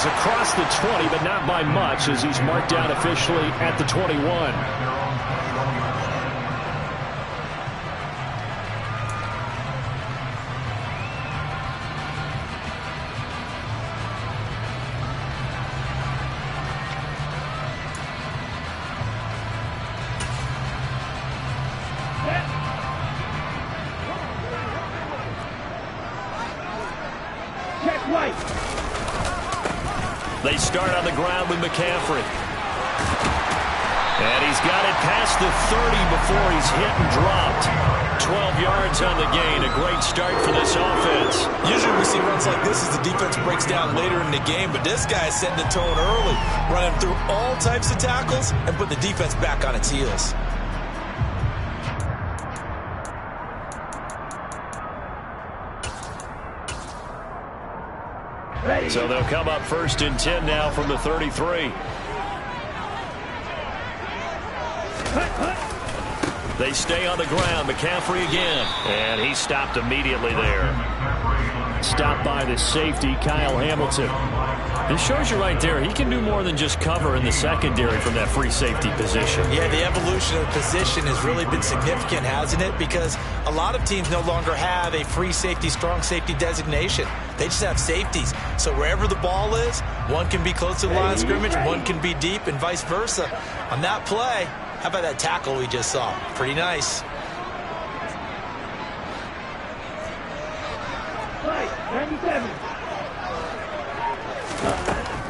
is across the 20, but not by much as he's marked down officially at the 21. They start on the ground with McCaffrey. And he's got it past the 30 before he's hit and dropped. 12 yards on the gain. A great start for this offense. Usually we see runs like this as the defense breaks down later in the game, but this guy is setting the tone early, running through all types of tackles and putting the defense back on its heels. So they'll come up 1st and 10 now from the 33. They stay on the ground. McCaffrey again. And he stopped immediately there. Stopped by the safety, Kyle Hamilton. This shows you right there, he can do more than just cover in the secondary from that free safety position. Yeah, the evolution of the position has really been significant, hasn't it? Because a lot of teams no longer have a free safety, strong safety designation. They just have safeties. So wherever the ball is, one can be close to the line of scrimmage, one can be deep, and vice versa. On that play, how about that tackle we just saw? Pretty nice.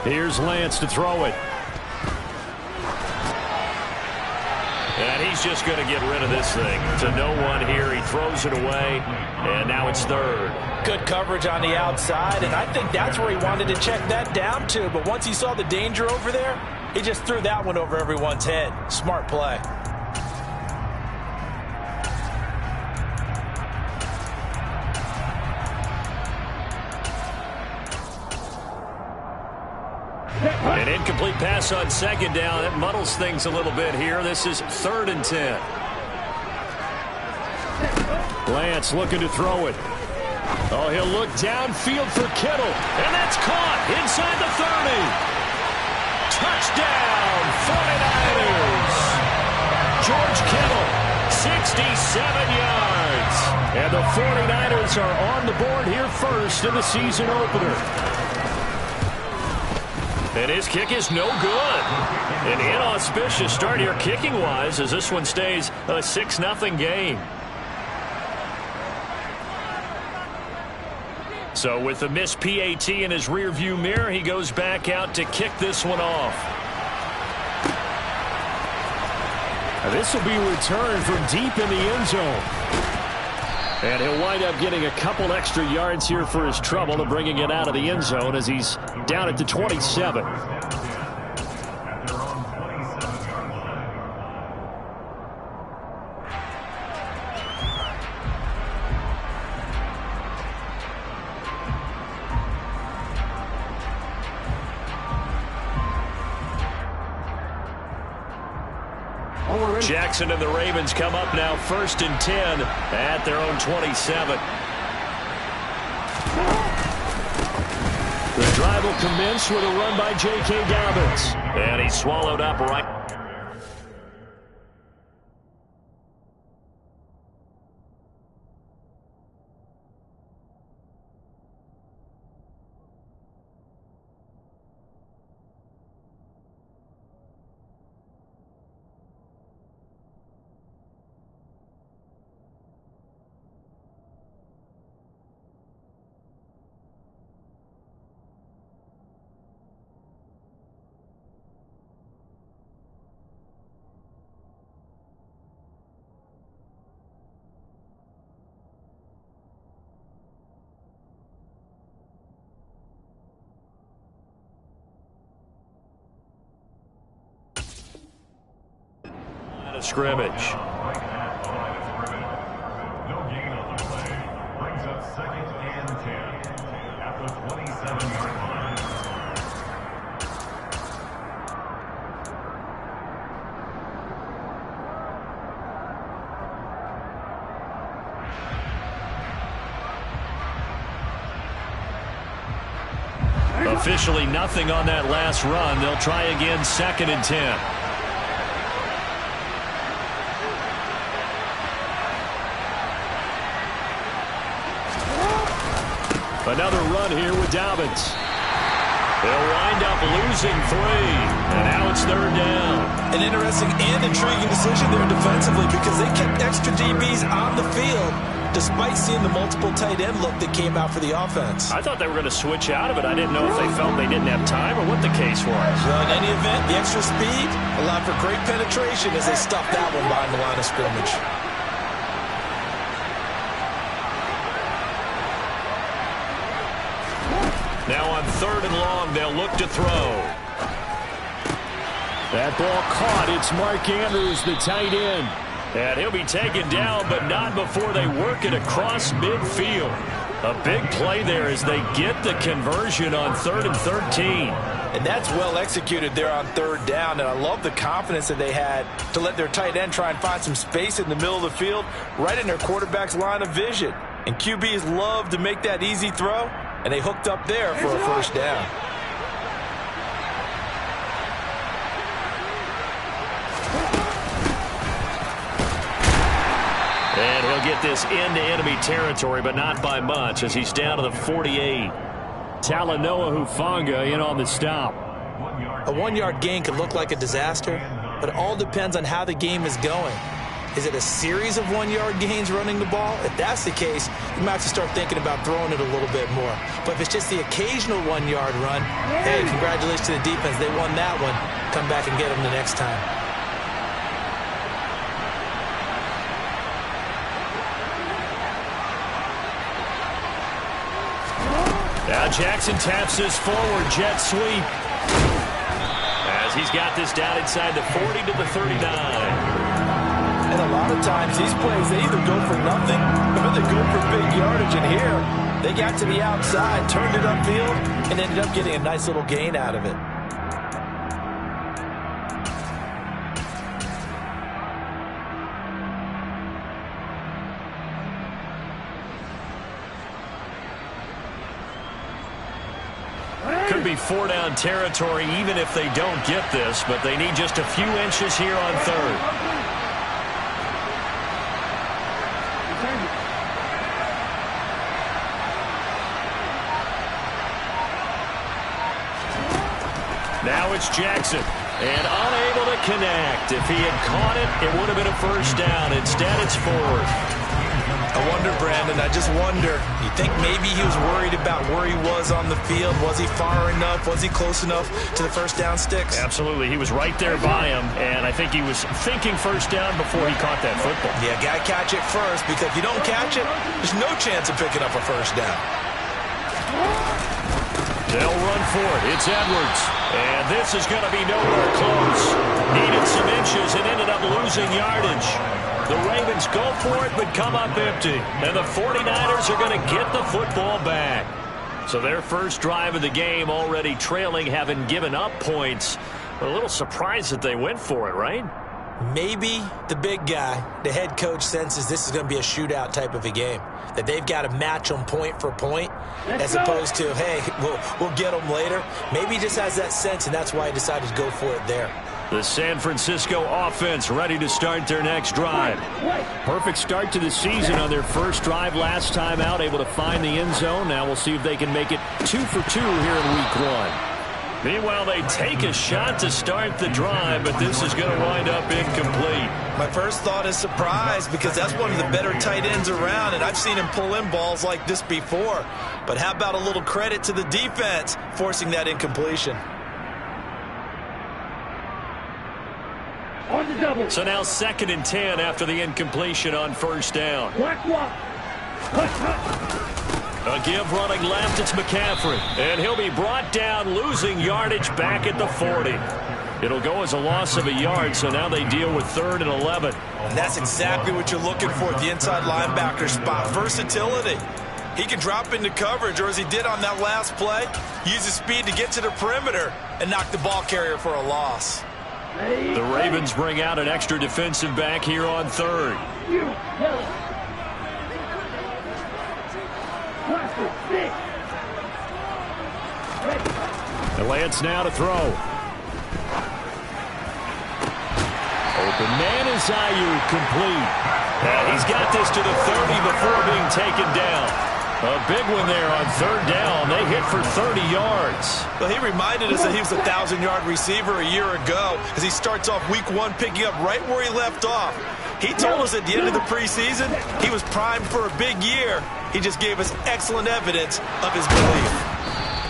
Here's Lance to throw it. And he's just going to get rid of this thing. To no one here. He throws it away. And now it's 3rd. Good coverage on the outside, and I think that's where he wanted to check that down to. But once he saw the danger over there, he just threw that one over everyone's head. Smart play. An incomplete pass on 2nd down. That muddles things a little bit here. This is 3rd and 10. Lance looking to throw it. Oh, he'll look downfield for Kittle. And that's caught inside the 30. Touchdown, 49ers. George Kittle, 67 yards. And the 49ers are on the board here first in the season opener. And his kick is no good. An inauspicious start here kicking-wise as this one stays a 6-0 game. So with the missed PAT in his rearview mirror, he goes back out to kick this one off. This will be returned from deep in the end zone. And he'll wind up getting a couple extra yards here for his trouble and bringing it out of the end zone as he's down at the 27. Jackson and the Ravens come up now 1st and 10 at their own 27. The drive will commence with a run by J.K. Dobbins. And he's swallowed up right. Scrimmage. No gain on the play. Brings up 2nd and 10 at the 27-yard line. A Officially nothing on that last run. They'll try again, 2nd and 10. Another run here with Dobbins. They'll wind up losing 3, and now it's 3rd down. An interesting and intriguing decision there defensively because they kept extra DBs on the field despite seeing the multiple tight end look that came out for the offense. I thought they were going to switch out of it. I didn't know if they felt they didn't have time or what the case was. Well, in any event, the extra speed allowed for great penetration as they stuffed that one behind the line of scrimmage. Now on 3rd and long, they'll look to throw. That ball caught. It's Mark Andrews, the tight end. And he'll be taken down, but not before they work it across midfield. A big play there as they get the conversion on 3rd and 13. And that's well executed there on 3rd down. And I love the confidence that they had to let their tight end try and find some space in the middle of the field, right in their quarterback's line of vision. And QBs love to make that easy throw. And they hooked up there for a 1st down. And he'll get this into enemy territory, but not by much as he's down to the 48. Talanoa Hufanga in on the stop. A 1-yard gain can look like a disaster, but it all depends on how the game is going. Is it a series of 1-yard gains running the ball? If that's the case, you might have to start thinking about throwing it a little bit more. But if it's just the occasional 1-yard run, hey, congratulations to the defense. They won that one. Come back and get them the next time. Now Jackson taps this forward jet sweep. As he's got this down inside the 40 to the 39. And a lot of times, these plays, they either go for nothing or they go for big yardage. And here, they got to the outside, turned it upfield, and ended up getting a nice little gain out of it. Could be 4-down territory even if they don't get this, but they need just a few inches here on 3rd. Now it's Jackson, and unable to connect. If he had caught it, it would have been a 1st down. Instead, it's 4th. I wonder, Brandon, I just wonder, you think maybe he was worried about where he was on the field? Was he far enough? Was he close enough to the 1st down sticks? Absolutely. He was right there by him, and I think he was thinking 1st down before he caught that football. Yeah, got to catch it first, because if you don't catch it, there's no chance of picking up a 1st down. They'll run for it. It's Edwards. And this is going to be nowhere close. Needed some inches and ended up losing yardage. The Ravens go for it but come up empty. And the 49ers are going to get the football back. So their first drive of the game already trailing, having given up points. A little surprised that they went for it, right? Maybe the big guy, the head coach, senses this is going to be a shootout type of a game. That they've got to match them point for point as opposed to, hey, we'll get them later. Maybe he just has that sense, and that's why he decided to go for it there. The San Francisco offense ready to start their next drive. Perfect start to the season on their first drive last time out, able to find the end zone. Now we'll see if they can make it 2 for 2 here in week 1. Meanwhile, they take a shot to start the drive, but this is going to wind up incomplete. My first thought is surprise because that's one of the better tight ends around, and I've seen him pull in balls like this before. But how about a little credit to the defense forcing that incompletion? On the double. So now 2nd and 10 after the incompletion on 1st down. Black walk. A give running left, it's McCaffrey. And he'll be brought down, losing yardage back at the 40. It'll go as a loss of a yard, so now they deal with 3rd and 11. And that's exactly what you're looking for at the inside linebacker spot. Versatility. He can drop into coverage, or as he did on that last play, use his speed to get to the perimeter and knock the ball carrier for a loss. The Ravens bring out an extra defensive back here on 3rd. And Lance now to throw. Open man is Ayuk, complete. And he's got this to the 30 before being taken down. A big one there on third down. They hit for 30 yards. Well, he reminded us that he was a 1,000-yard receiver a year ago as he starts off week 1 picking up right where he left off. He told us at the end of the preseason he was primed for a big year. He just gave us excellent evidence of his belief.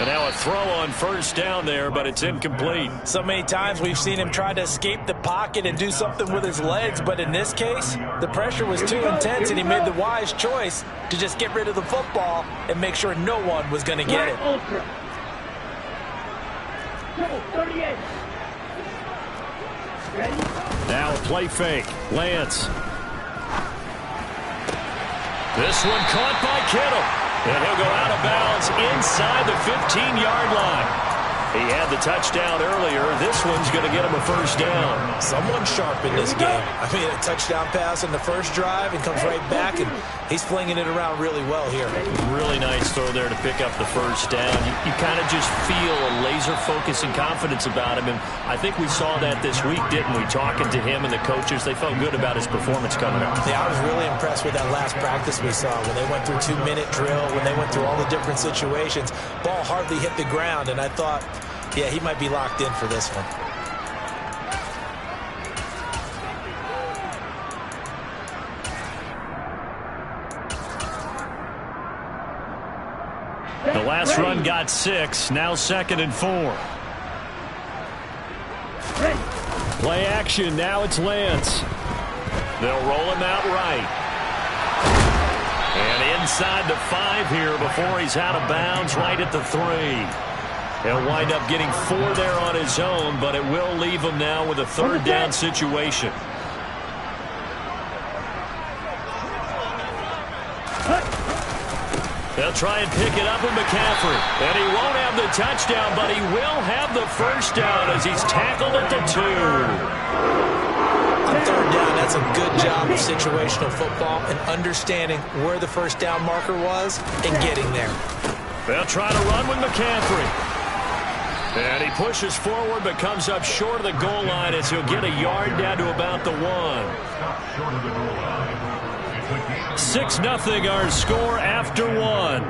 And now a throw on first down there, but it's incomplete. So many times we've seen him try to escape the pocket and do something with his legs, but in this case, the pressure was too intense and he made the wise choice to just get rid of the football and make sure no one was going to get it. Now a play fake. Lance. This one caught by Kittle. And he'll go out of bounds inside the 15-yard line. He had the touchdown earlier. This one's going to get him a first down. Someone sharp in this game. I mean, a touchdown pass in the first drive and comes right back, and he's flinging it around really well here. Really nice throw there to pick up the first down. You kind of just feel a laser focus and confidence about him, and I think we saw that this week, didn't we? Talking to him and the coaches, they felt good about his performance coming up. Yeah, I was really impressed with that last practice we saw when they went through 2-minute drill, when they went through all the different situations. Ball hardly hit the ground, and I thought, yeah, he might be locked in for this one. The last run got 6, now 2nd and 4. Play action, now it's Lance. They'll roll him out right. And inside the 5 here before he's out of bounds, right at the 3. He'll wind up getting 4 there on his own, but it will leave him now with a third down situation. They'll try and pick it up with McCaffrey. And he won't have the touchdown, but he will have the first down as he's tackled at the 2. On third down, that's a good job of situational football and understanding where the first down marker was and getting there. They'll try to run with McCaffrey. And he pushes forward but comes up short of the goal line as he'll get a yard down to about the 1. 6-0 our score after 1.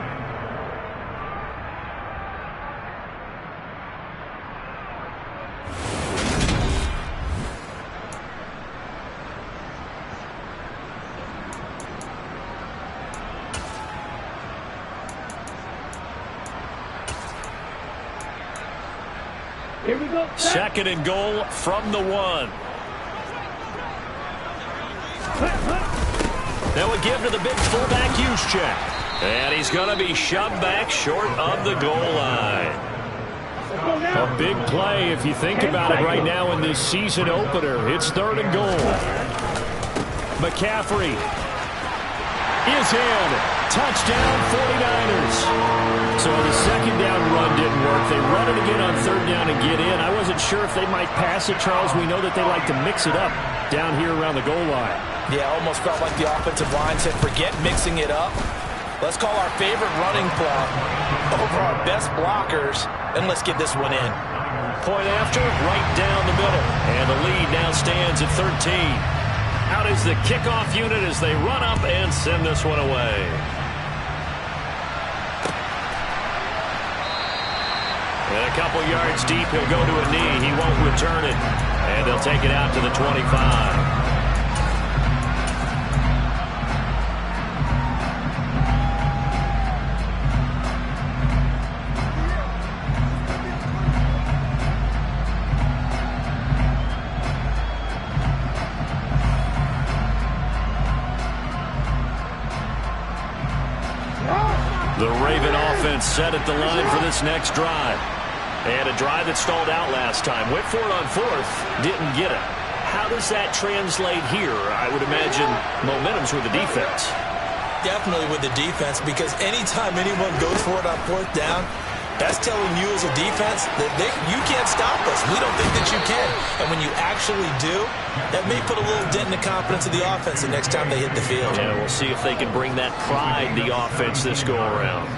Here we go. 2nd and goal from the 1. They will give to the big fullback Juszczyk. And he's going to be shoved back short of the goal line. A big play if you think about it right now in this season opener. It's 3rd and goal. McCaffrey is in. Touchdown 49ers. So the second down run didn't work. They run it again on 3rd down and get in. I wasn't sure if they might pass it, Charles. We know that they like to mix it up down here around the goal line. Yeah, almost felt like the offensive line said, forget mixing it up. Let's call our favorite running play over our best blockers, and let's get this one in. Point after, right down the middle. And the lead now stands at 13. Out is the kickoff unit as they run up and send this one away. And a couple yards deep, he'll go to a knee. He won't return it. And they'll take it out to the 25. The Raven offense set at the line for this next drive. And a drive that stalled out last time. Went for it on 4th, didn't get it. How does that translate here? I would imagine momentum's with the defense. Definitely with the defense, because anytime anyone goes for it on 4th down, that's telling you as a defense that you can't stop us. We don't think that you can. And when you actually do, that may put a little dent in the confidence of the offense the next time they hit the field. Yeah, we'll see if they can bring that pride, the offense, this go around.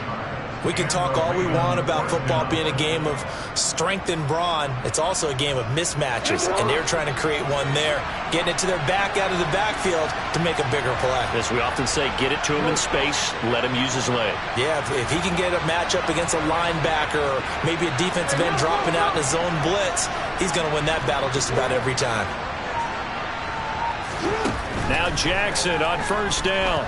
We can talk all we want about football being a game of strength and brawn. It's also a game of mismatches, and they're trying to create one there, getting it to their back out of the backfield to make a bigger play. As we often say, get it to him in space, let him use his leg. Yeah, if he can get a matchup against a linebacker or maybe a defensive end dropping out in a zone blitz, he's going to win that battle just about every time. Now Jackson on first down.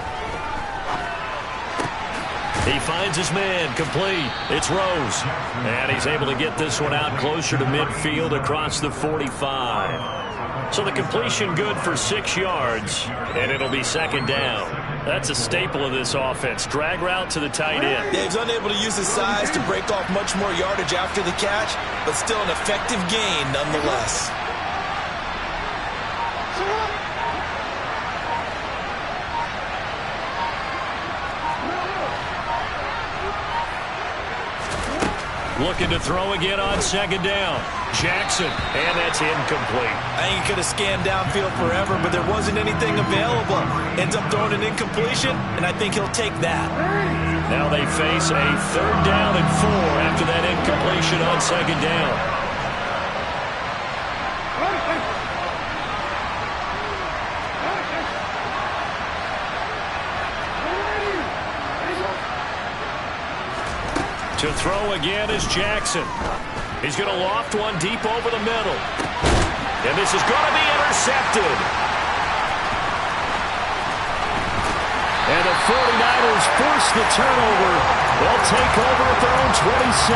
He finds his man, complete. It's Rose. And he's able to get this one out closer to midfield across the 45. So the completion good for 6 yards, and it'll be second down. That's a staple of this offense. Drag route to the tight end. Yeah, he's unable to use his size to break off much more yardage after the catch, but still an effective gain nonetheless. Looking to throw again on second down. Jackson, and that's incomplete. I think he could have scanned downfield forever, but there wasn't anything available. Ends up throwing an incompletion, and I think he'll take that. Now they face a 3rd down and 4 after that incompletion on second down. To throw again is Jackson. He's going to loft one deep over the middle. And this is going to be intercepted. And the 49ers force the turnover. They'll take over at their own 27.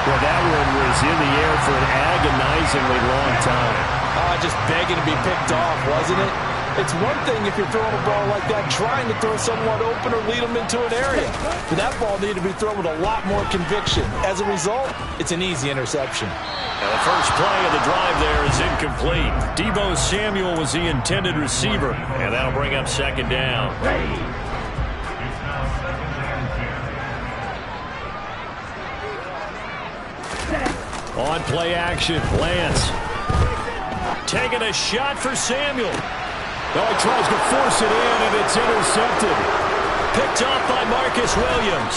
Well, that one was in the air for an agonizingly long time. Just begging to be picked off, wasn't it? It's one thing if you're throwing a ball like that, trying to throw someone open or lead them into an area. But that ball needed to be thrown with a lot more conviction. As a result, it's an easy interception. Now the first play of the drive there is incomplete. Deebo Samuel was the intended receiver, and that'll bring up second down. It's now second and 10. On play action, Lance taking a shot for Samuel. Oh, he tries to force it in, and it's intercepted. Picked off by Marcus Williams.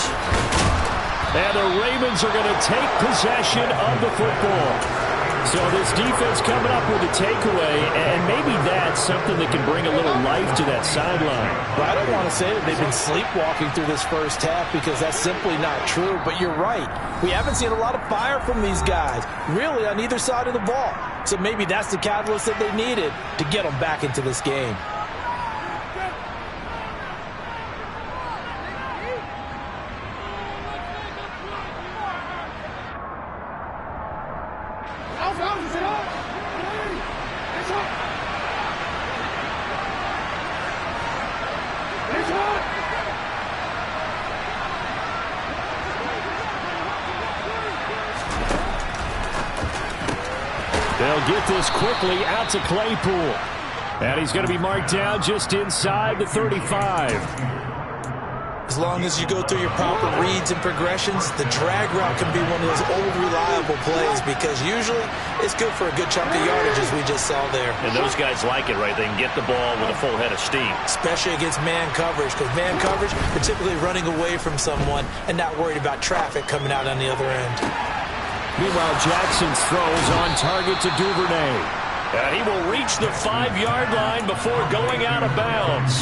And the Ravens are going to take possession of the football. So this defense coming up with a takeaway, and maybe that's something that can bring a little life to that sideline. Well, I don't want to say that they've been sleepwalking through this first half because that's simply not true, but you're right. We haven't seen a lot of fire from these guys, really on either side of the ball. So maybe that's the catalyst that they needed to get them back into this game. They'll get this quickly out to Claypool. And he's going to be marked down just inside the 35. As long as you go through your proper reads and progressions, the drag route can be one of those old reliable plays because usually it's good for a good chunk of yardage as we just saw there. And those guys like it, right? They can get the ball with a full head of steam. Especially against man coverage because man coverage, they're typically running away from someone and not worried about traffic coming out on the other end. Meanwhile, Jackson's throw is on target to Duvernay. And he will reach the 5-yard line before going out of bounds.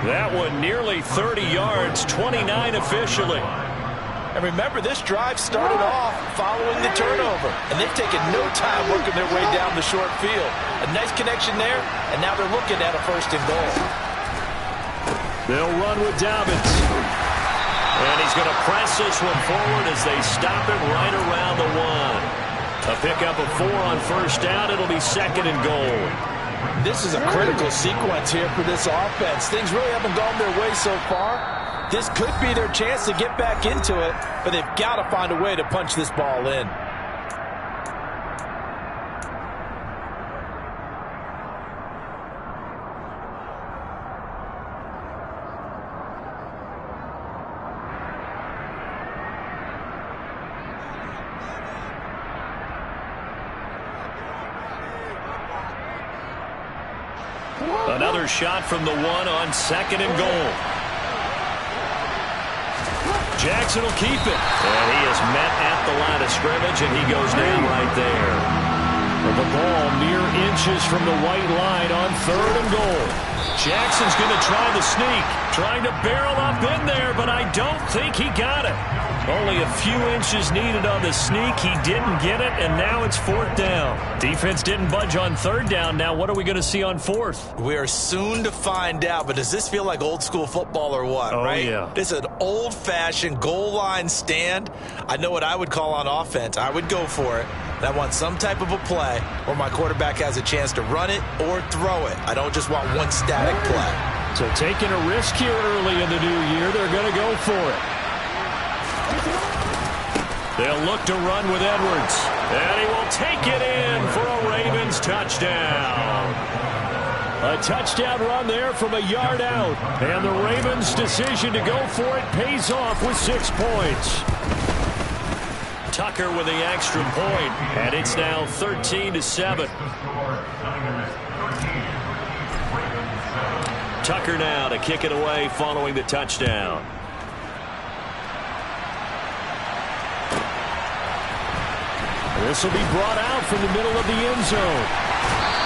That one nearly 30 yards, 29 officially. And remember, this drive started off following the turnover. And they've taken no time working their way down the short field. A nice connection there, and now they're looking at a 1st and goal. They'll run with Dobbins. And he's going to press this one forward as they stop him right around the 1. A pickup of 4 on 1st down. It'll be 2nd and goal. This is a critical sequence here for this offense. Things really haven't gone their way so far. This could be their chance to get back into it, but they've got to find a way to punch this ball in. Another shot from the 1 on 2nd and goal. Jackson will keep it. And he is met at the line of scrimmage, and he goes down right there. The ball mere inches from the white line on 3rd and goal. Jackson's going to try the sneak, trying to barrel up in there, but I don't think he got it. Only a few inches needed on the sneak. He didn't get it, and now it's 4th down. Defense didn't budge on 3rd down. Now what are we going to see on 4th? We are soon to find out, but does this feel like old school football or what, right? Yeah. This is an old-fashioned goal line stand. I know what I would call on offense. I would go for it. And I want some type of a play where my quarterback has a chance to run it or throw it. I don't just want one static play. So taking a risk here early in the new year, they're going to go for it. They'll look to run with Edwards. And he will take it in for a Ravens touchdown. A touchdown run there from a yard out. And the Ravens' decision to go for it pays off with 6 points. Tucker with the extra point, and it's now 13-7. Tucker now to kick it away following the touchdown. This will be brought out from the middle of the end zone.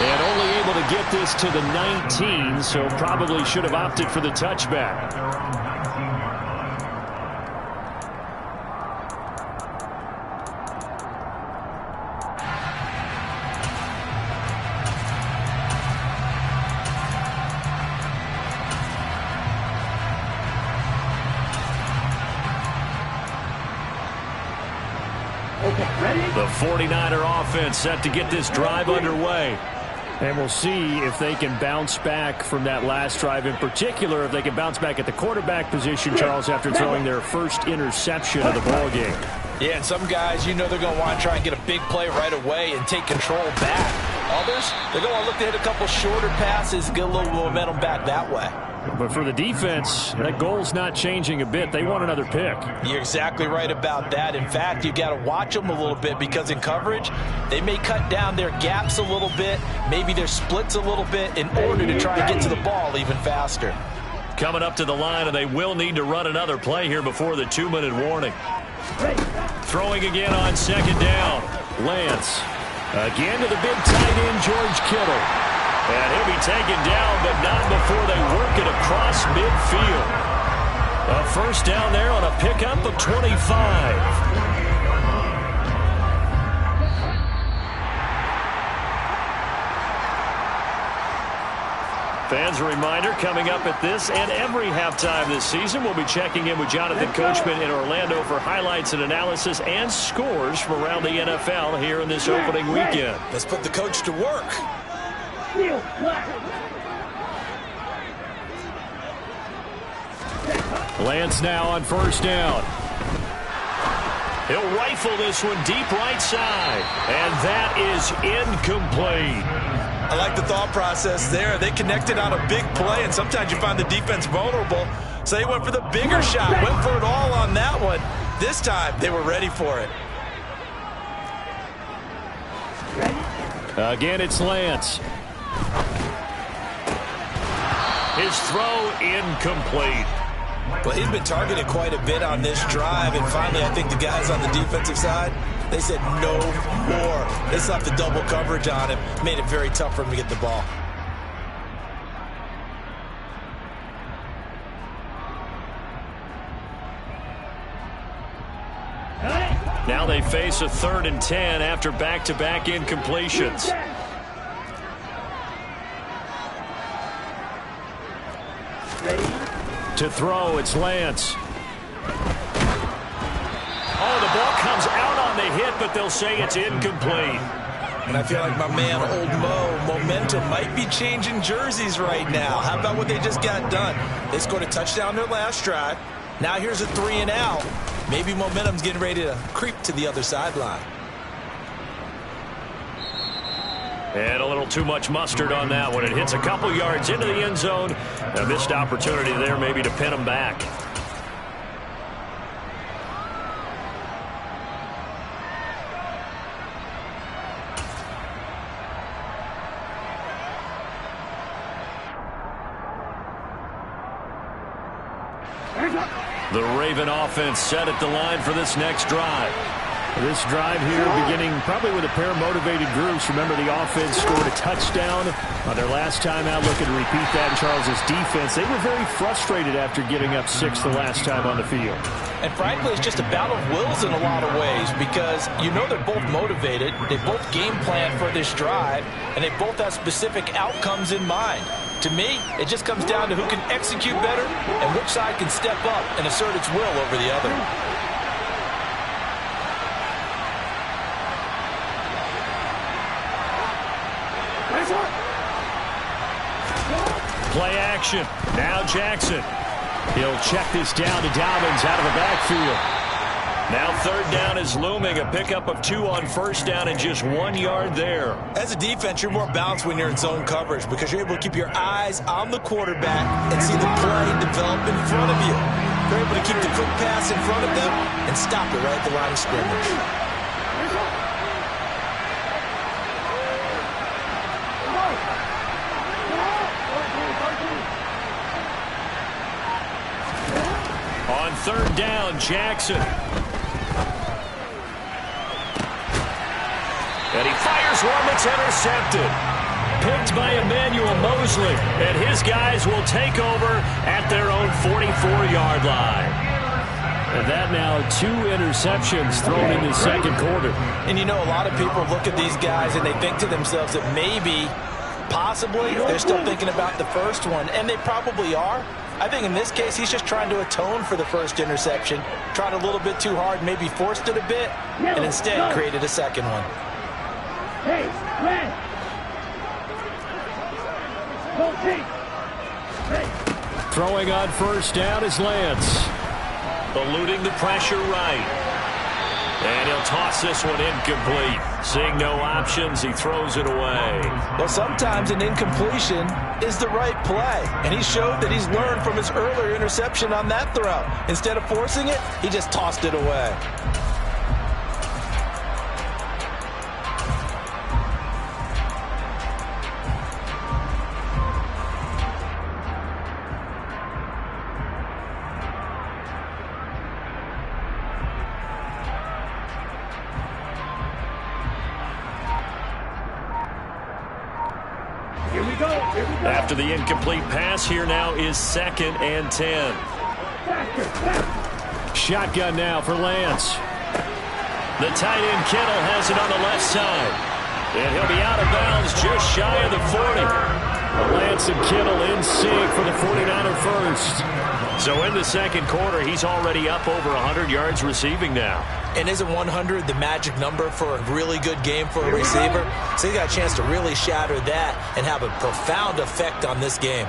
And only able to get this to the 19, so probably should have opted for the touchback. The 49er offense set to get this drive underway. And we'll see if they can bounce back from that last drive. In particular, if they can bounce back at the quarterback position, Charles, after throwing their first interception of the ballgame. Yeah, and some guys, you know they're going to want to try and get a big play right away and take control back. Others, they're going to look to hit a couple shorter passes, get a little momentum back that way. But for the defense, that goal's not changing a bit. They want another pick. You're exactly right about that. In fact, you got to watch them a little bit because in coverage, they may cut down their gaps a little bit, maybe their splits a little bit in order to try and get to the ball even faster. Coming up to the line, and they will need to run another play here before the 2-minute warning. Throwing again on 2nd down. Lance. Again to the big tight end, George Kittle. And he'll be taken down, but not before they work it across midfield. A first down there on a pickup of 25. Fans, a reminder, coming up at this and every halftime this season, we'll be checking in with Jonathan Coachman in Orlando for highlights and analysis and scores from around the NFL here in this opening weekend. Let's put the coach to work. Lance now on first down. He'll rifle this one deep right side, and that is incomplete. I like the thought process there. They connected on a big play, and sometimes you find the defense vulnerable. So they went for the bigger shot, went for it all on that one. This time, they were ready for it. Again, it's Lance. His throw incomplete. Well, he's been targeted quite a bit on this drive, and finally I think the guys on the defensive side, they said no more. They slapped the double coverage on him, made it very tough for him to get the ball. Now they face a 3rd and 10 after back-to-back incompletions. To throw, it's Lance. Oh, the ball comes out on the hit, but they'll say it's incomplete. And I feel like my man, Old Mo, momentum might be changing jerseys right now. How about what they just got done? They scored a touchdown their last drive. Now here's a 3 and out. Maybe momentum's getting ready to creep to the other sideline. And a little too much mustard on that one. It hits a couple yards into the end zone. A missed opportunity there maybe to pin them back. The Raven offense set at the line for this next drive. This drive here beginning probably with a pair of motivated groups. Remember, the offense scored a touchdown on their last time out. Looking to repeat that in Charles's defense. They were very frustrated after giving up 6 the last time on the field. And frankly, it's just a battle of wills in a lot of ways because you know they're both motivated. They both game plan for this drive, and they both have specific outcomes in mind. To me, it just comes down to who can execute better and which side can step up and assert its will over the other. Play action. Now Jackson. He'll check this down to Dobbins out of the backfield. Now third down is looming. A pickup of 2 on first down and just 1 yard there. As a defense, you're more balanced when you're in zone coverage because you're able to keep your eyes on the quarterback and see the play develop in front of you. You're able to keep the quick pass in front of them and stop it right at the line of scrimmage. On third down, Jackson. And he fires one that's intercepted. Picked by Emmanuel Mosley. And his guys will take over at their own 44-yard line. And that now 2 interceptions thrown in the second quarter. And you know, a lot of people look at these guys and they think to themselves that maybe, possibly, they're still thinking about the first one. And they probably are. I think in this case, he's just trying to atone for the first interception. Tried a little bit too hard, maybe forced it a bit, and instead created a second one. Hey, Red. Throwing on first down is Lance. Eluding the pressure right. And he'll toss this one incomplete. Seeing no options, he throws it away. Well, sometimes an incompletion is the right play. And he showed that he's learned from his earlier interception on that throw. Instead of forcing it, he just tossed it away. After the incomplete pass, here now is 2nd and 10. Shotgun now for Lance. The tight end Kittle has it on the left side. And he'll be out of bounds just shy of the 40. Lance and Kittle in sync for the 49er first. So in the second quarter, he's already up over 100 yards receiving now. And isn't 100 the magic number for a really good game for a receiver? So he got a chance to really shatter that and have a profound effect on this game.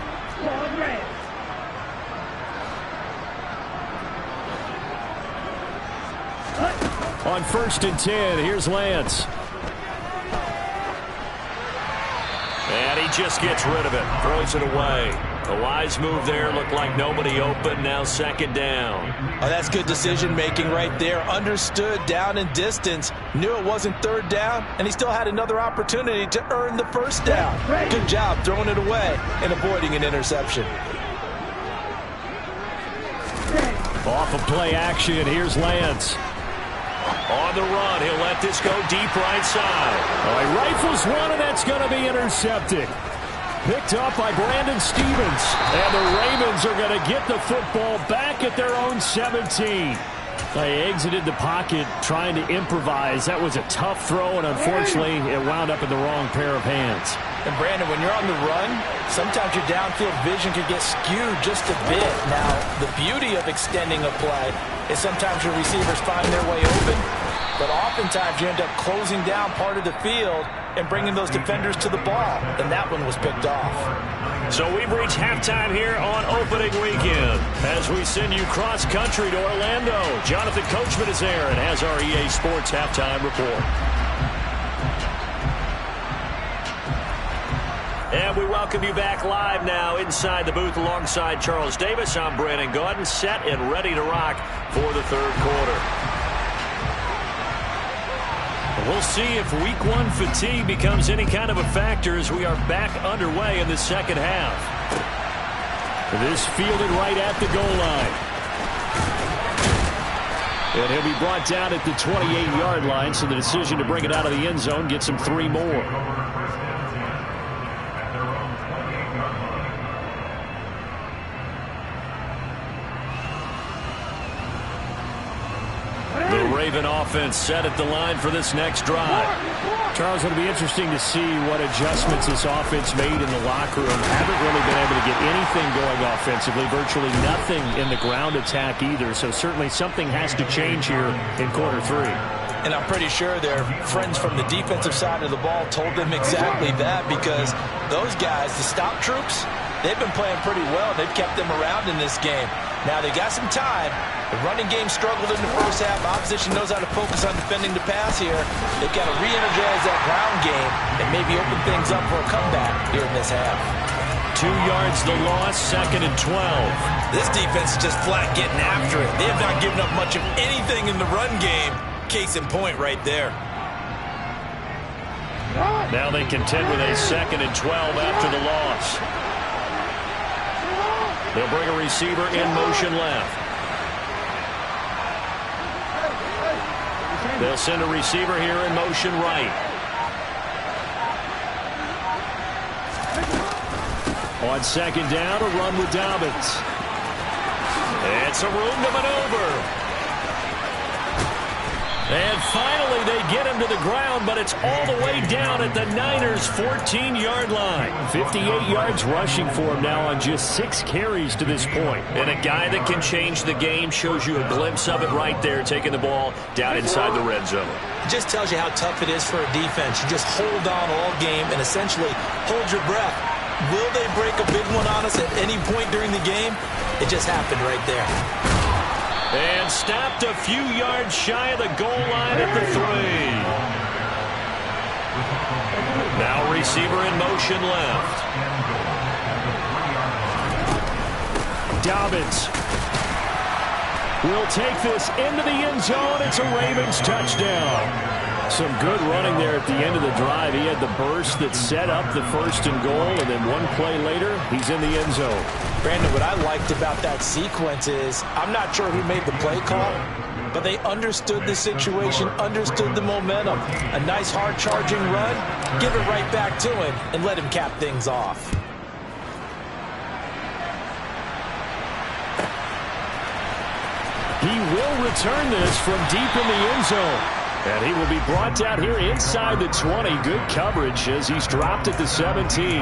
On 1st and 10, here's Lance. And he just gets rid of it, throws it away. A wise move there, looked like nobody open, now 2nd down. Oh, that's good decision-making right there. Understood down and distance, knew it wasn't 3rd down, and he still had another opportunity to earn the 1st down. Good job throwing it away and avoiding an interception. Off of play action, here's Lance. On the run, he'll let this go deep right side. Oh, he rifles one, and that's going to be intercepted. Picked up by Brandon Stevens. And the Ravens are going to get the football back at their own 17. They exited the pocket trying to improvise. That was a tough throw, and unfortunately, it wound up in the wrong pair of hands. And Brandon, when you're on the run, sometimes your downfield vision can get skewed just a bit. Now, the beauty of extending a play is sometimes your receivers find their way open, but oftentimes you end up closing down part of the field and bringing those defenders to the ball, and that one was picked off. So we've reached halftime here on opening weekend as we send you cross-country to Orlando. Jonathan Coachman is there and has our EA Sports halftime report. And we welcome you back live now inside the booth alongside Charles Davis. I'm Brandon Gaudin, set and ready to rock for the third quarter. We'll see if week one fatigue becomes any kind of a factor as we are back underway in the second half. This fielded right at the goal line. And he'll be brought down at the 28-yard line, so the decision to bring it out of the end zone gets him 3 more. The Raven offense set at the line for this next drive. Charles, it'll be interesting to see what adjustments this offense made in the locker room. Haven't really been able to get anything going offensively, virtually nothing in the ground attack either, so certainly something has to change here in quarter 3. And I'm pretty sure their friends from the defensive side of the ball told them exactly that, because those guys, the stop troops, they've been playing pretty well. They've kept them around in this game. Now they got some time. The running game struggled in the first half. Opposition knows how to focus on defending the pass here. They've got to re-energize that ground game and maybe open things up for a comeback here in this half. 2 yards the loss, 2nd and 12. This defense is just flat getting after it. They have not given up much of anything in the run game. Case in point right there. Now they contend with a 2nd and 12 after the loss. They'll bring a receiver in motion left. They'll send a receiver here in motion right. On 2nd down, a run with Dobbins. It's a room to maneuver. And finally, they get him to the ground, but it's all the way down at the Niners' 14-yard line. 58 yards rushing for him now on just 6 carries to this point. And a guy that can change the game, shows you a glimpse of it right there, taking the ball down inside the red zone. It just tells you how tough it is for a defense. You just hold on all game and essentially hold your breath. Will they break a big one on us at any point during the game? It just happened right there. And stopped a few yards shy of the goal line at the 3. Now receiver in motion left. Dobbins will take this into the end zone. It's a Ravens touchdown. Some good running there at the end of the drive. He had the burst that set up the 1st and goal, and then one play later, he's in the end zone. Brandon, what I liked about that sequence is, I'm not sure who made the play call, but they understood the situation, understood the momentum. A nice hard charging run, give it right back to him, and let him cap things off. He will return this from deep in the end zone. And he will be brought down here inside the 20. Good coverage as he's dropped at the 17.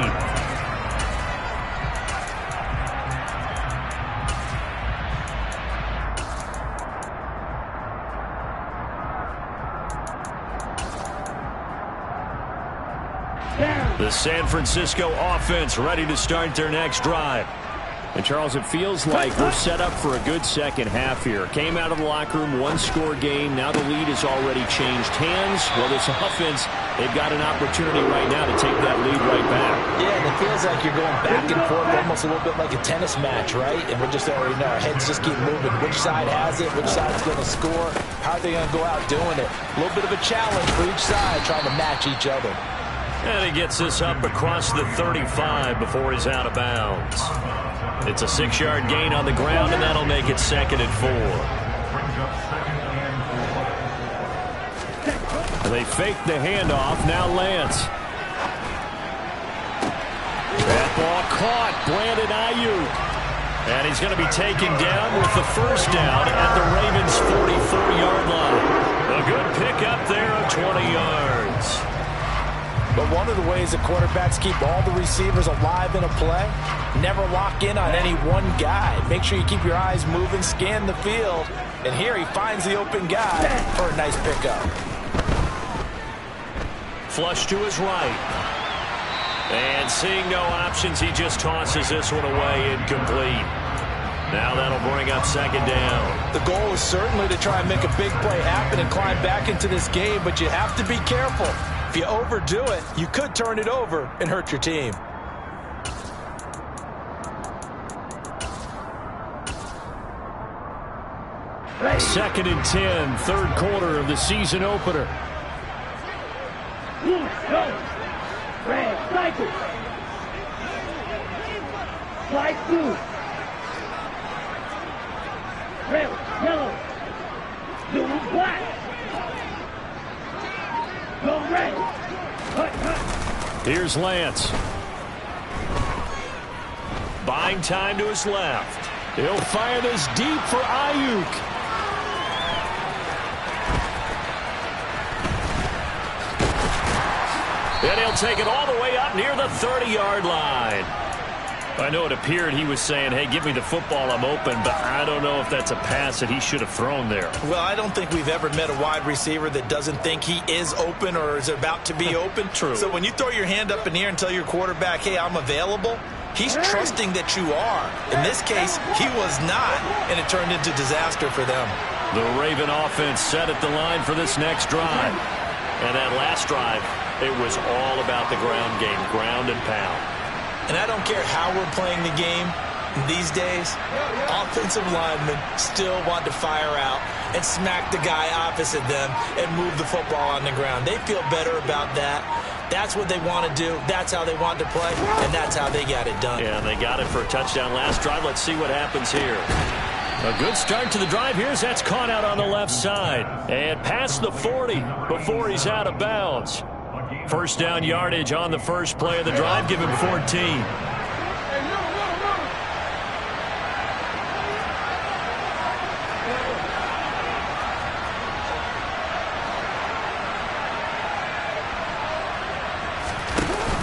The San Francisco offense ready to start their next drive. And, Charles, it feels like we're set up for a good second half here. Came out of the locker room, 1-score game. Now the lead has already changed hands. Well, this offense, they've got an opportunity right now to take that lead right back. Yeah, and it feels like you're going back and forth, almost a little bit like a tennis match, right? And we're just already know our heads just keep moving. Which side has it? Which side's going to score? How are they going to go out doing it? A little bit of a challenge for each side, trying to match each other. And he gets this up across the 35 before he's out of bounds. It's a 6-yard gain on the ground, and that'll make it 2nd and 4. And they fake the handoff. Now Lance. That ball caught. Brandon Ayuk. And he's going to be taken down with the 1st down at the Ravens' 44-yard line. A good pickup there of 20 yards. But one of the ways that quarterbacks keep all the receivers alive in a play, never lock in on any one guy. Make sure you keep your eyes moving, scan the field. And here he finds the open guy for a nice pickup. Flush to his right. And seeing no options, he just tosses this one away, incomplete. Now that'll bring up 2nd down. The goal is certainly to try and make a big play happen and climb back into this game, but you have to be careful. If you overdo it, you could turn it over and hurt your team. Second and 10, 3rd quarter of the season opener. Red, cycle. Slide through. Red, yellow. Here's Lance. Buying time to his left. He'll fire this deep for Ayuk. And he'll take it all the way up near the 30-yard line. I know it appeared he was saying, hey, give me the football, I'm open, but I don't know if that's a pass that he should have thrown there. Well, I don't think we've ever met a wide receiver that doesn't think he is open or is about to be open. True. So when you throw your hand up in the air and tell your quarterback, hey, I'm available, he's trusting that you are. In this case, he was not, and it turned into disaster for them. The Raven offense set at the line for this next drive. And that last drive, it was all about the ground game, ground and pound. And I don't care how we're playing the game these days, offensive linemen still want to fire out and smack the guy opposite them and move the football on the ground. They feel better about that. That's what they want to do. That's how they want to play, and that's how they got it done. Yeah, they got it for a touchdown last drive. Let's see what happens here. A good start to the drive. Here's that's caught out on the left side. And past the 40 before he's out of bounds. First down yardage on the first play of the drive. Give him 14.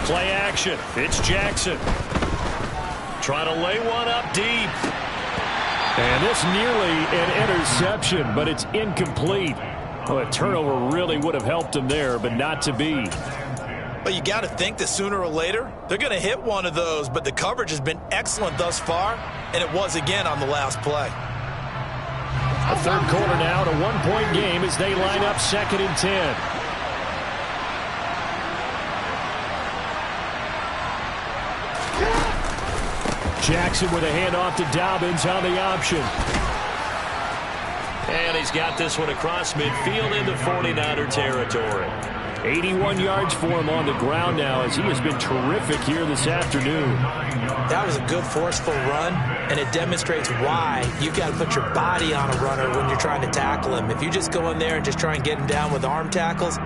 Play action. It's Jackson. Trying to lay one up deep. And this nearly an interception, but it's incomplete. Well, a turnover really would have helped him there, but not to be. But you got to think that sooner or later, they're going to hit one of those, but the coverage has been excellent thus far, and it was again on the last play. The third quarter now, a one-point game as they line up 2nd and 10. Jackson with a handoff to Dobbins on the option. And he's got this one across midfield into 49er territory. 81 yards for him on the ground now as he has been terrific here this afternoon. That was a good forceful run, and it demonstrates why you've got to put your body on a runner when you're trying to tackle him. If you just go in there and just try and get him down with arm tackles,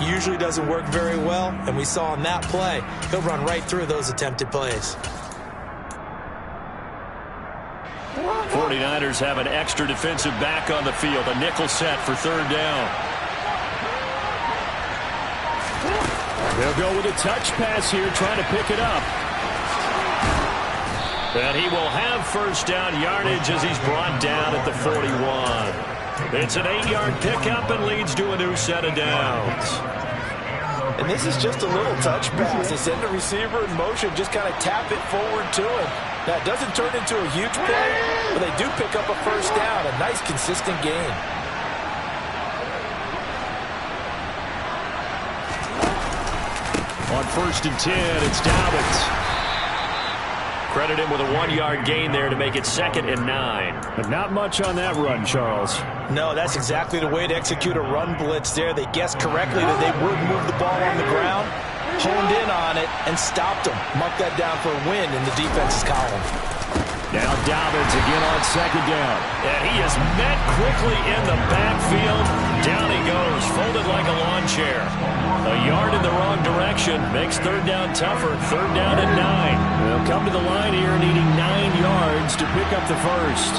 usually doesn't work very well, and we saw in that play, he'll run right through those attempted plays. 49ers have an extra defensive back on the field. A nickel set for third down. They'll go with a touch pass here, trying to pick it up. And he will have first down yardage as he's brought down at the 41. It's an 8-yard pickup and leads to a new set of downs. And this is just a little touch pass. They send the receiver in motion, just kind of tap it forward to him. That doesn't turn into a huge play, but they do pick up a first down. A nice, consistent gain. On 1st and 10, it's Dobbins. Credit him with a 1-yard gain there to make it 2nd and 9. But not much on that run, Charles. No, that's exactly the way to execute a run blitz there. They guessed correctly that they would move the ball on the ground, honed in on it, and stopped them. Marked that down for a win in the defense's column. Now Dobbins again on 2nd down. And he is met quickly in the backfield. Down he goes, folded like a lawn chair. A yard in the wrong direction makes third down tougher. Third down and 9. They'll come to the line here needing 9 yards to pick up the first.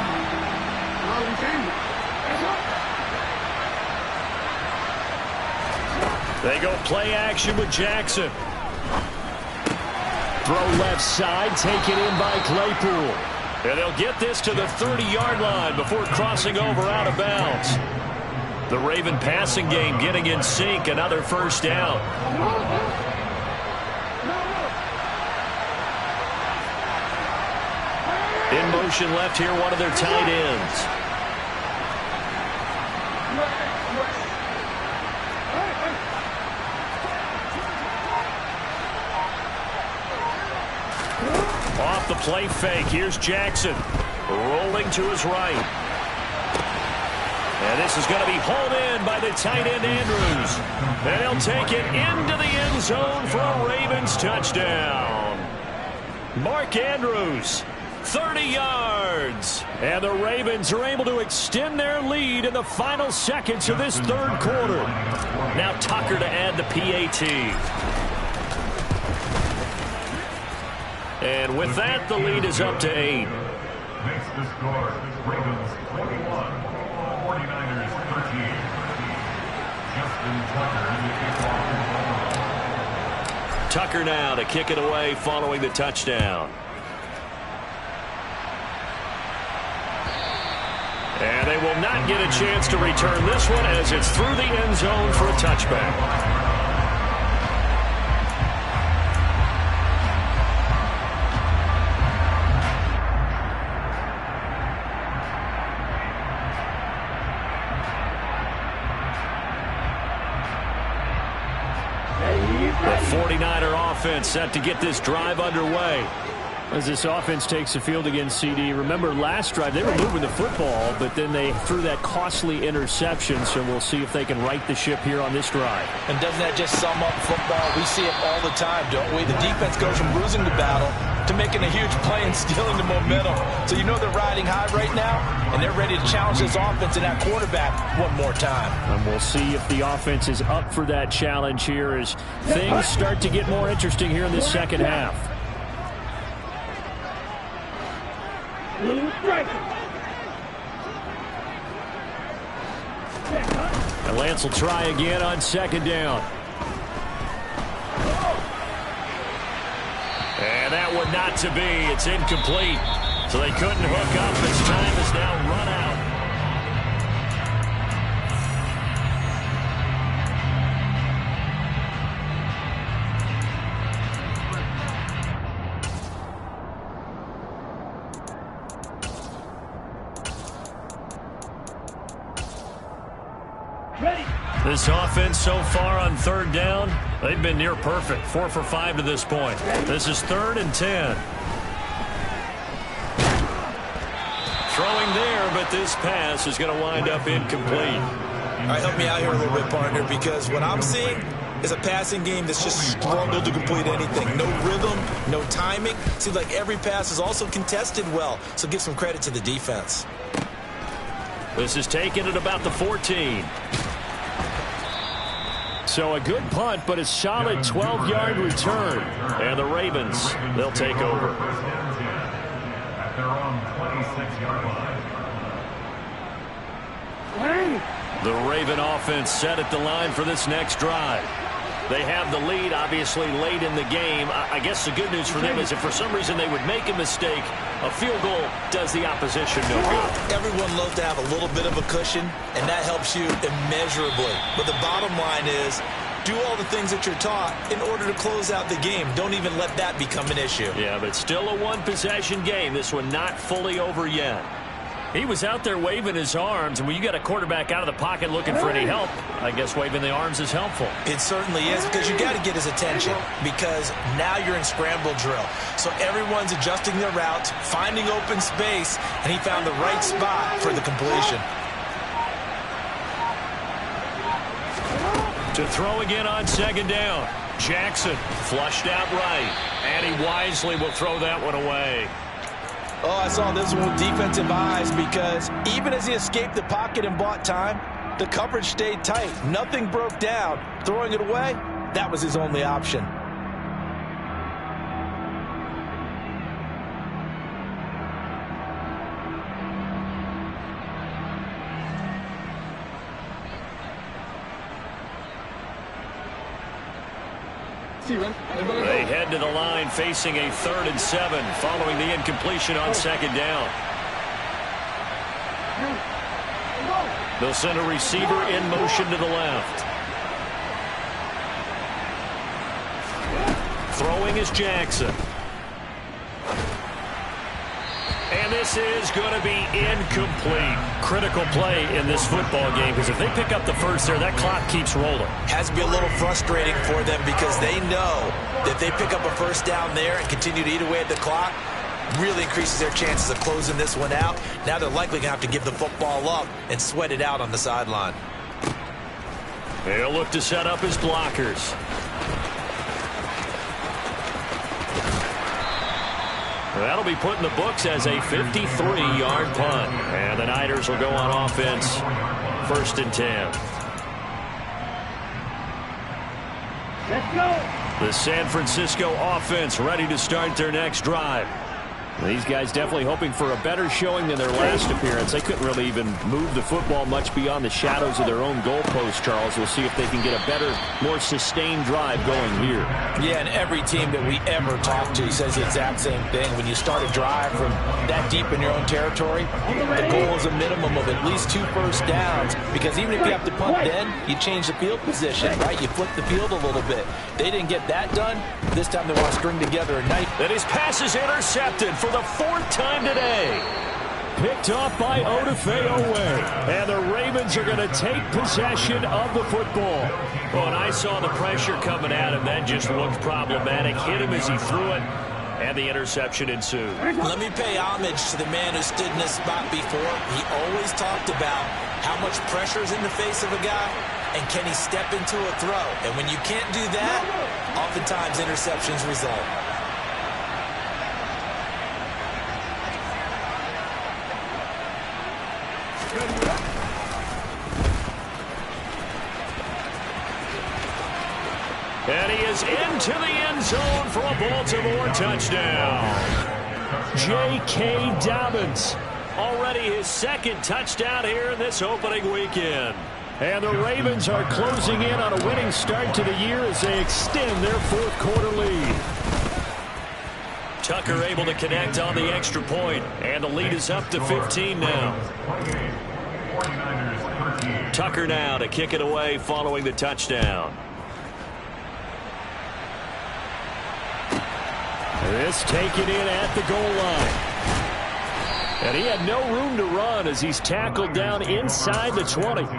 They go play action with Jackson. Throw left side, taken in by Claypool. And they'll get this to the 30-yard line before crossing over out of bounds. The Raven passing game getting in sync. Another first down. In motion left here, one of their tight ends. Off the play fake. Here's Jackson. Rolling to his right. And this is going to be hauled in by the tight end Andrews. And he'll take it into the end zone for a Ravens touchdown. Mark Andrews 30 yards. And the Ravens are able to extend their lead in the final seconds of this third quarter. Now Tucker to add the PAT. And with that, the lead is up to 8. Makes the score Ravens 21, 49ers 13. Justin Tucker in the kickoff. Tucker now to kick it away following the touchdown. And they will not get a chance to return this one as it's through the end zone for a touchback. The 49er offense set to get this drive underway. As this offense takes the field against CD, remember last drive they were moving the football, but then they threw that costly interception, so we'll see if they can right the ship here on this drive. And doesn't that just sum up football? We see it all the time, don't we? The defense goes from losing the battle to making a huge play and stealing the momentum. So you know they're riding high right now, and they're ready to challenge this offense and that quarterback one more time. And we'll see if the offense is up for that challenge here as things start to get more interesting here in this second half. And Lance will try again on second down. And that one not to be. It's incomplete. So they couldn't hook up as time is now run out. This offense so far on third down, they've been near perfect. 4 for 5 to this point. This is 3rd and 10. Throwing there, but this pass is going to wind up incomplete. All right, help me out here a little bit, partner, because what I'm seeing is a passing game that's just struggled to complete anything. No rhythm, no timing. Seems like every pass is also contested well, so give some credit to the defense. This is taken at about the 14. So a good punt, but a solid 12-yard return. And the Ravens, they'll take over. At their own 26-yard line. The Raven offense set at the line for this next drive. They have the lead, obviously, late in the game. I guess the good news for them is if for some reason they would make a mistake, a field goal does the opposition no good. Everyone loves to have a little bit of a cushion, and that helps you immeasurably. But the bottom line is, do all the things that you're taught in order to close out the game. Don't even let that become an issue. Yeah, but still a one-possession game. This one not fully over yet. He was out there waving his arms, and when you got a quarterback out of the pocket looking for any help, I guess waving the arms is helpful. It certainly is, because you got to get his attention, because now you're in scramble drill. So everyone's adjusting their routes, finding open space, and he found the right spot for the completion. To throw again on second down. Jackson flushed out right, and he wisely will throw that one away. Oh, I saw this one with defensive eyes, because even as he escaped the pocket and bought time, the coverage stayed tight. Nothing broke down. Throwing it away, that was his only option. They head to the line facing a 3rd and 7 following the incompletion on second down. They'll send a receiver in motion to the left. Throwing is Jackson. And this is going to be incomplete. Critical play in this football game, because if they pick up the first there, that clock keeps rolling. Has to be a little frustrating for them, because they know that if they pick up a first down there and continue to eat away at the clock, really increases their chances of closing this one out. Now they're likely going to have to give the football up and sweat it out on the sideline. They'll look to set up his blockers. That'll be put in the books as a 53-yard punt. And the Niners will go on offense, 1st and 10. Let's go. The San Francisco offense ready to start their next drive. These guys definitely hoping for a better showing than their last appearance. They couldn't really even move the football much beyond the shadows of their own goalpost, Charles. We'll see if they can get a better, more sustained drive going here. Yeah, and every team that we ever talk to says the exact same thing. When you start a drive from that deep in your own territory, the goal is a minimum of at least 2 first downs, because even if you have to punt then, you change the field position, right? You flip the field a little bit. They didn't get that done. This time they want to string together a night. And his pass is intercepted for the 4th time today. Picked off by Odafe-Oweh. And the Ravens are going to take possession of the football. Well, and I saw the pressure coming at him. That just looked problematic. Hit him as he threw it, and the interception ensued. Let me pay homage to the man who stood in this spot before. He always talked about how much pressure is in the face of a guy, and can he step into a throw. And when you can't do that, oftentimes interceptions result. And he is into the end zone for a Baltimore touchdown. J.K. Dobbins. Already his 2nd touchdown here in this opening weekend. And the Ravens are closing in on a winning start to the year as they extend their 4th quarter lead. Tucker able to connect on the extra point, and the lead is up to 15 now. Tucker now to kick it away following the touchdown. This taken in at the goal line. And he had no room to run as he's tackled down inside the 20. Come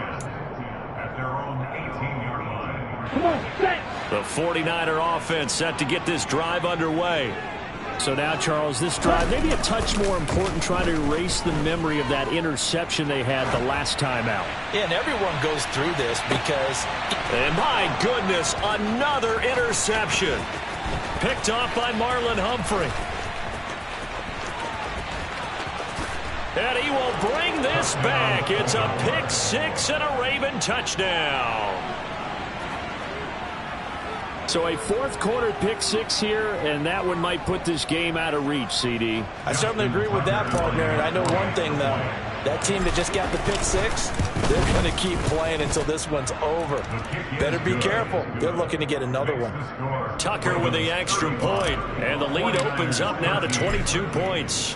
on, set. The 49er offense set to get this drive underway. So now, Charles, this drive maybe a touch more important, trying to erase the memory of that interception they had the last time out. Yeah, and everyone goes through this because... And my goodness, another interception. Picked off by Marlon Humphrey. And he will bring this back. It's a pick 6 and a Raven touchdown. So a 4th quarter pick 6 here, and that one might put this game out of reach, CD. I certainly agree with that, partner. And I know one thing, though. That team that just got the pick 6, they're going to keep playing until this one's over. Better be careful. They're looking to get another one. Tucker with the extra point, and the lead opens up now to 22 points.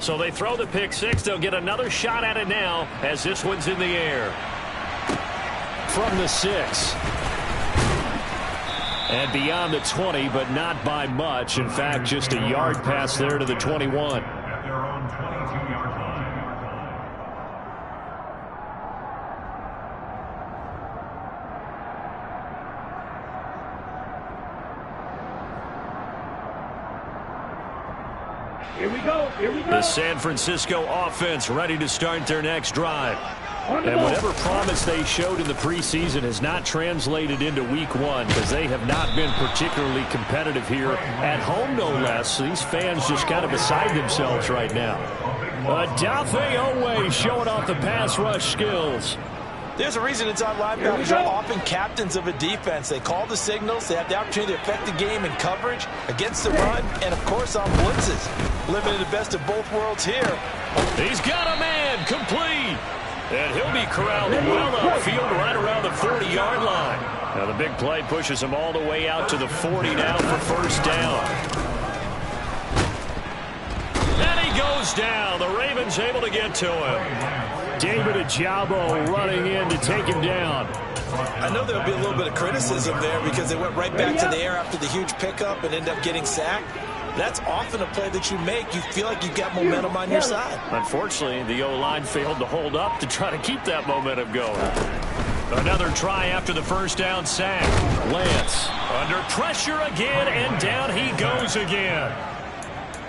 So they throw the pick 6. They'll get another shot at it now as this one's in the air. From the 6. And beyond the 20, but not by much. In fact, just a yard pass there to the 21. At their own 22-yard line. Here we go. Here we go. The San Francisco offense ready to start their next drive. And whatever promise they showed in the preseason has not translated into week 1, because they have not been particularly competitive here at home, no less. These fans just kind of beside themselves right now. Odafe-Oweh showing off the pass rush skills. There's a reason inside linebackers are often captains of a defense. They call the signals. They have the opportunity to affect the game in coverage, against the run, and, of course, on blitzes. Living in the best of both worlds here. He's got a man complete. And he'll be corralled well upfield right around the 40-yard line. Now the big play pushes him all the way out to the 40 now for first down. And he goes down. The Ravens able to get to him. David Ojabo running in to take him down. I know there'll be a little bit of criticism there because they went right back to the air after the huge pickup and ended up getting sacked. That's often a play that you make. You feel like you've got momentum on your side. Unfortunately, the O-line failed to hold up to try to keep that momentum going. Another try after the first down sack. Lance under pressure again, and down he goes again.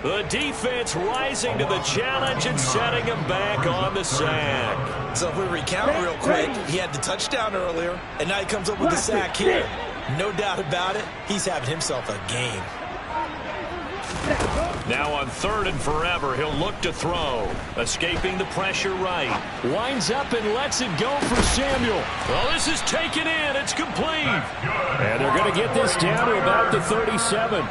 The defense rising to the challenge and setting him back on the sack. So if we recount real quick, he had the touchdown earlier, and now he comes up with the sack here. No doubt about it, he's having himself a game. Now on 3rd and forever, he'll look to throw. Escaping the pressure right. Winds up and lets it go for Samuel. Well, this is taken in. It's complete. And they're going to get this down to about the 37.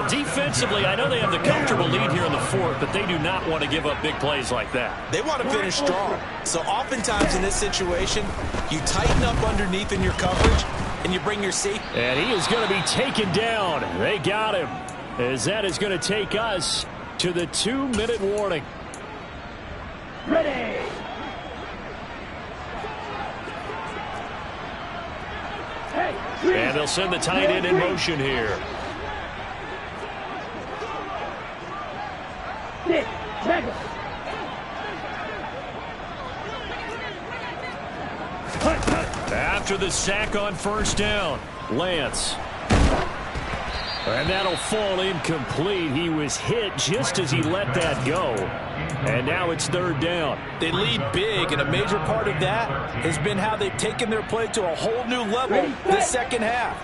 Defensively, I know they have the comfortable lead here in the 4th, but they do not want to give up big plays like that. They want to finish strong. So oftentimes in this situation, you tighten up underneath in your coverage, and you bring your safety. And he is going to be taken down. They got him. As that is going to take us to the 2-minute warning. Ready. And they'll send the tight end in motion here. After the sack on 1st down, Lance. And that'll fall incomplete. He was hit just as he let that go. And now it's 3rd down. They lead big, and a major part of that has been how they've taken their play to a whole new level this second half.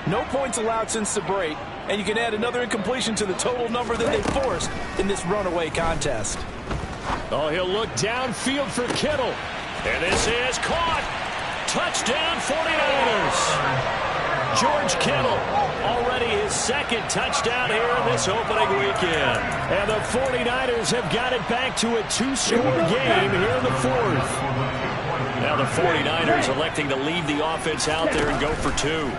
No points allowed since the break, and you can add another incompletion to the total number that they forced in this runaway contest. Oh, he'll look downfield for Kittle. And this is caught. Touchdown 49ers. George Kittle, already his 2nd touchdown here in this opening weekend. And the 49ers have got it back to a 2-score game here in the 4th. Now the 49ers electing to leave the offense out there and go for 2.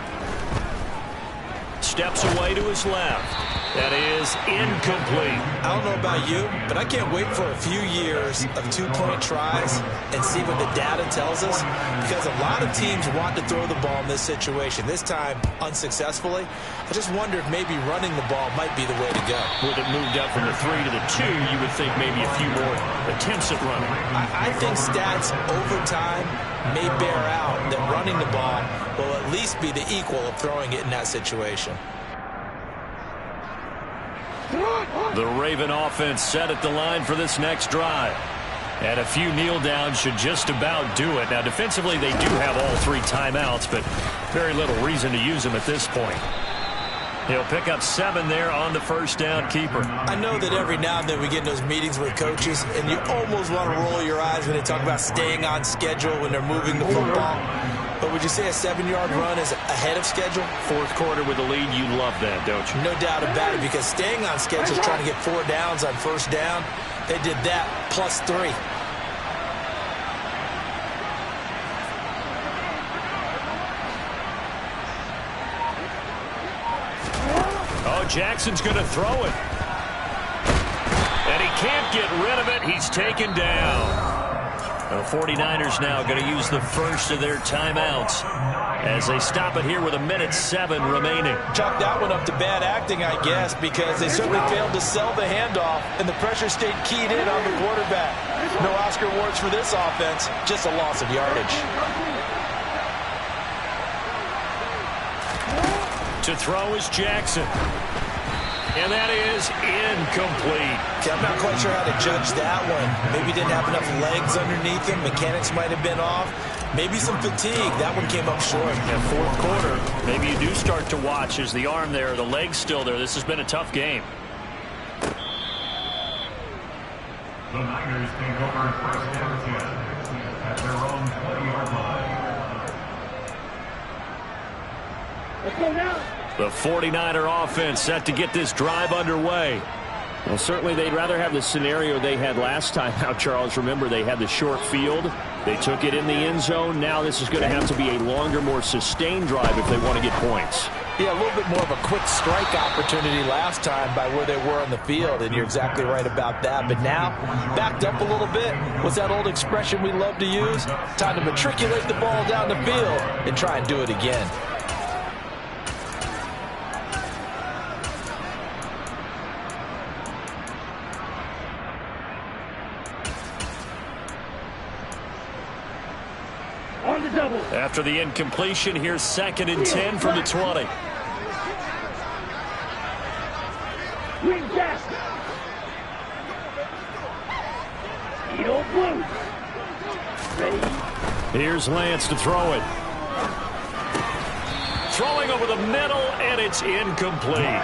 Steps away to his left. That is incomplete. I don't know about you, but I can't wait for a few years of 2-point tries and see what the data tells us, because a lot of teams want to throw the ball in this situation. This time, unsuccessfully. I just wonder if maybe running the ball might be the way to go. With it moved up from the 3 to the 2, you would think maybe a few more attempts at running. I think stats over time may bear out that running the ball will at least be the equal of throwing it in that situation. The Raven offense set at the line for this next drive. And a few kneel downs should just about do it. Now, defensively, they do have all 3 timeouts, but very little reason to use them at this point. He'll pick up 7 there on the 1st down keeper. I know that every now and then we get in those meetings with coaches, and you almost want to roll your eyes when they talk about staying on schedule when they're moving the football. But would you say a 7-yard run is ahead of schedule? 4th quarter with the lead, you love that, don't you? No doubt about it, because staying on schedule is trying to get 4 downs on 1st down. They did that plus 3. Oh, Jackson's going to throw it. And he can't get rid of it. He's taken down. The 49ers now going to use the first of their timeouts as they stop it here with 1:07 remaining. Chalk that one up to bad acting, I guess, because they certainly failed to sell the handoff, and the pressure stayed keyed in on the quarterback. No Oscar awards for this offense, just a loss of yardage. To throw is Jackson. And that is incomplete. Okay, I'm not quite sure how to judge that one. Maybe he didn't have enough legs underneath him. Mechanics might have been off. Maybe some fatigue. That one came up short. And 4th quarter, maybe you do start to watch as the arm there, the leg's still there. This has been a tough game. The Niners take over 1st and 10 at their own 20-yard line. Let's go now. The 49er offense set to get this drive underway. Well, certainly they'd rather have the scenario they had last time out, Charles. Remember, they had the short field. They took it in the end zone. Now this is going to have to be a longer, more sustained drive if they want to get points. Yeah, a little bit more of a quick strike opportunity last time by where they were on the field, and you're exactly right about that. But now, backed up a little bit. What's that old expression we love to use? Time to matriculate the ball down the field and try and do it again. After the incompletion, here's 2nd and 10 from the 20. Here's Lance to throw it. throwing over the middle, and it's incomplete.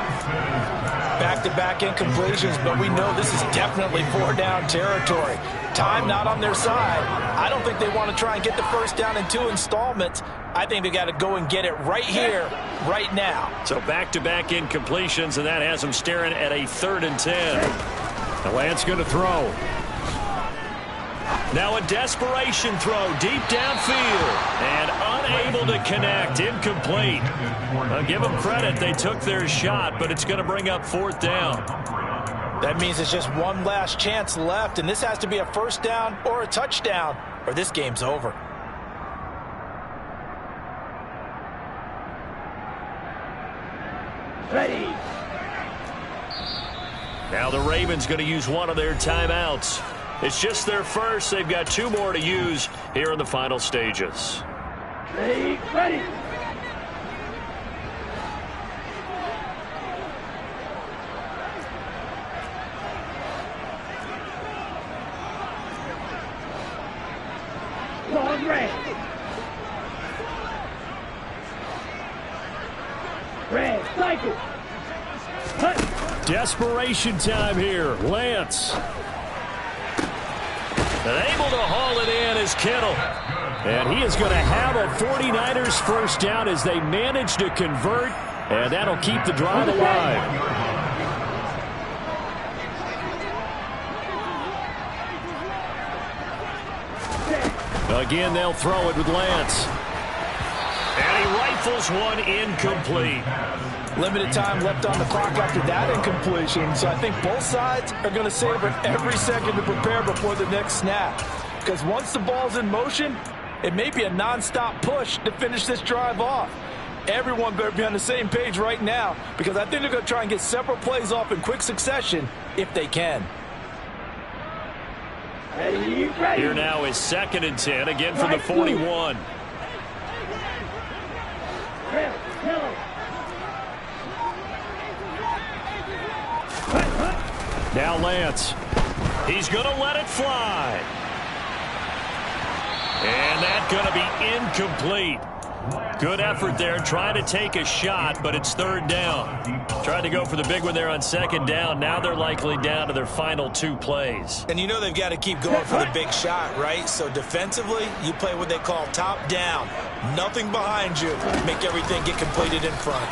Back-to-back incompletions, but we know this is definitely 4-down territory. Time not on their side. I don't think they want to try and get the first down in 2 installments. I think they got to go and get it right here, right now. So back-to-back incompletions, and that has them staring at a 3rd and 10. The Lance going to throw. Now a desperation throw deep downfield, and unable to connect, incomplete. I'll give them credit. They took their shot, but it's going to bring up 4th down. That means it's just one last chance left, and this has to be a first down or a touchdown, or this game's over. Ready. Now the Ravens going to use one of their timeouts. It's just their first. They've got 2 more to use here in the final stages. Ready. Ready. Long red. Red. Cycle. Hut. Desperation time here. Lance. And able to haul it in is Kittle. And he is going to have a 49ers first down as they manage to convert, and that'll keep the drive alive. Again, they'll throw it with Lance. And he rifles one incomplete. Limited time left on the clock after that incompletion, so I think both sides are going to savor every second to prepare before the next snap. Because once the ball's in motion, it may be a non-stop push to finish this drive off. Everyone better be on the same page right now, because I think they're going to try and get several plays off in quick succession if they can. Ready. Ready. Here now is 2nd and 10, again from the 41. Red. Yellow. Now Lance. He's going to let it fly. And that's going to be incomplete. Good effort there, trying to take a shot, but it's 3rd down. Tried to go for the big one there on 2nd down. Now they're likely down to their final 2 plays. And you know they've got to keep going for the big shot, right? So defensively, you play what they call top down. Nothing behind you. Make everything get completed in front.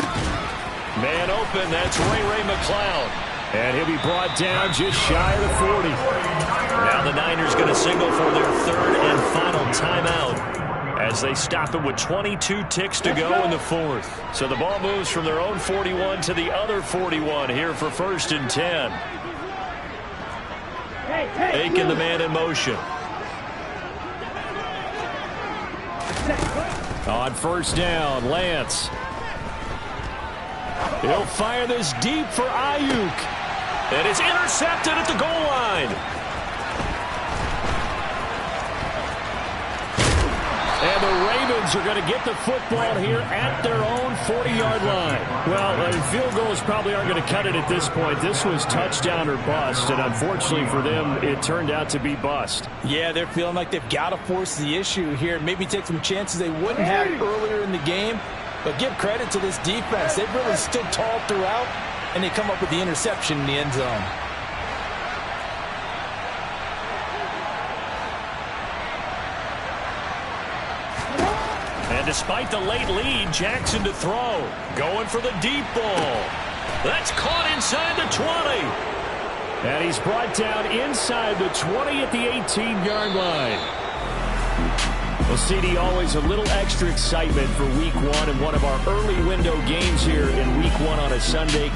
Man open, that's Ray McCloud. And he'll be brought down just shy of the 40. Now the Niners going to signal for their 3rd and final timeout as they stop it with 22 ticks to go in the 4th. So the ball moves from their own 41 to the other 41 here for 1st and 10. Aiken, the man in motion. On 1st down, Lance. He'll fire this deep for Ayuk. And it's intercepted at the goal line. And the Ravens are going to get the football here at their own 40-yard line. Well, field goals probably aren't going to cut it at this point. This was touchdown or bust, and unfortunately for them, it turned out to be bust. Yeah, they're feeling like they've got to force the issue here. Maybe take some chances they wouldn't have earlier in the game. But give credit to this defense. They've really stood tall throughout, and they come up with the interception in the end zone. And despite the late lead, Jackson to throw. Going for the deep ball. That's caught inside the 20. And he's brought down inside the 20 at the 18-yard line. Well, CD, always a little extra excitement for Week 1 and one of our early window games here in Week 1 on a Sunday.